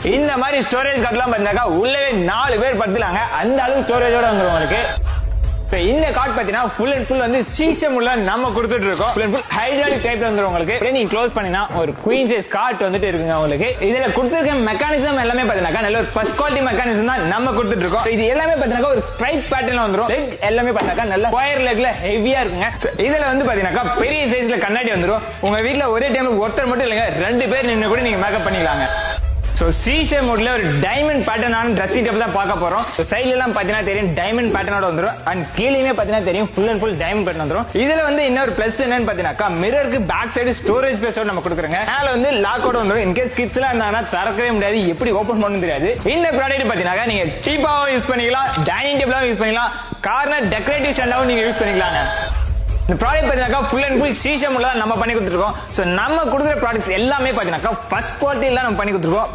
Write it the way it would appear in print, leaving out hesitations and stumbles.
இந்த மாதிரி ஸ்டோரேஜ் கார்ட்லாம் பாத்தீங்கன்னா உள்ளவே 4 பேர் படுத்துலாங்க. அந்த அளவுக்கு ஸ்டோரேஜோட வந்துரும் உங்களுக்கு. இந்த கார்ட் பாத்தீங்கன்னா ஃபுல் அண்ட் ஃபுல் வந்து சீசம் உள்ள நம்ம கொடுத்துட்டு இருக்கோம். ஃபுல் அண்ட் ஃபுல் ஹைட்ராலிக் டைப்ல வந்துரும் உங்களுக்கு. நீங்க க்ளோஸ் பண்ணினா ஒரு குவீன் சைஸ் கார்ட் வந்துட்டு இருக்குங்க உங்களுக்கு. இதுல கொடுத்திருக்க மெக்கானிசம் எல்லாமே பாத்தீங்கன்னா நல்ல ஒரு ஃபர்ஸ்ட் குவாலிட்டி மெக்கானிசம் தான் நம்ம கொடுத்துட்டு இருக்கோம். இது எல்லாமே பாத்தீங்கன்னா ஒரு ஸ்ட்ரைட் பேட்டர்ன்ல வந்துரும். லெக் எல்லாமே பாத்தீங்கன்னா நல்ல ஸ்கொயர் லெக்ல ஹெவியா இருக்குங்க. இதுல வந்து பாத்தீங்கன்னா பெரிய சைஸ்ல கண்ணாடி வந்துரும். உங்க வீட்ல ஒரே டைம்ல ஒருத்தர் மட்டும் இல்லங்க 2 பேர் நின்னு கூட நீங்க மேக்கப் பண்ணிக்கலாங்க. சோ சீஷே மோட்ல ஒரு டைமண்ட் பேட்டர்னான ட்ரெஸ்ஸிங் டேபிள் தான் பார்க்க போறோம். சைடுல எல்லாம் பாத்தீங்கன்னா தெரியும் டைமண்ட் பேட்டர்னோட வந்துரும். அண்ட் கீழேயுமே பாத்தீங்கன்னா தெரியும் full and full diamond pattern வந்துரும். இதுல வந்து இன்னொரு பிளஸ் என்னன்னு பாத்தீங்கன்னா மிரருக்கு பேக் சைடு ஸ்டோரேஜ் ஸ்பேஸோட நம்ம கொடுக்குறோங்க. மேல வந்து லாக்கோட வந்துரும். இன் கேஸ் கிட்ஸ் எல்லாம் இருந்தாங்கன்னா திறக்கவே முடியாது, எப்படி ஓபன் பண்ணணும் தெரியாது. இந்த ப்ராடக்ட் பாத்தீங்கன்னா நீங்க டீப்பாவும் யூஸ் பண்ணிக்கலாம், டைனிங் டேபிளாவும் யூஸ் பண்ணிக்கலாம், கார்னர் டெக்கரேட்டிவ் ஸ்டாண்டாவும் நீங்க யூஸ் பண்ணிக்கலாங்க. இந்த ப்ராடக்ட் பாத்தீங்கன்னா ஃபுல் அண்ட் ஃபுல் சீஷம் உள்ள நம்ம பண்ணி கொடுத்துருக்கோம். சோ நம்ம கொடுக்குற ப்ராடக்ட்ஸ் எல்லாமே பாத்தீங்கன்னா ஃபர்ஸ்ட் குவாலிட்டில நம்ம பண்ணி கொடுத்துருக்கோம்.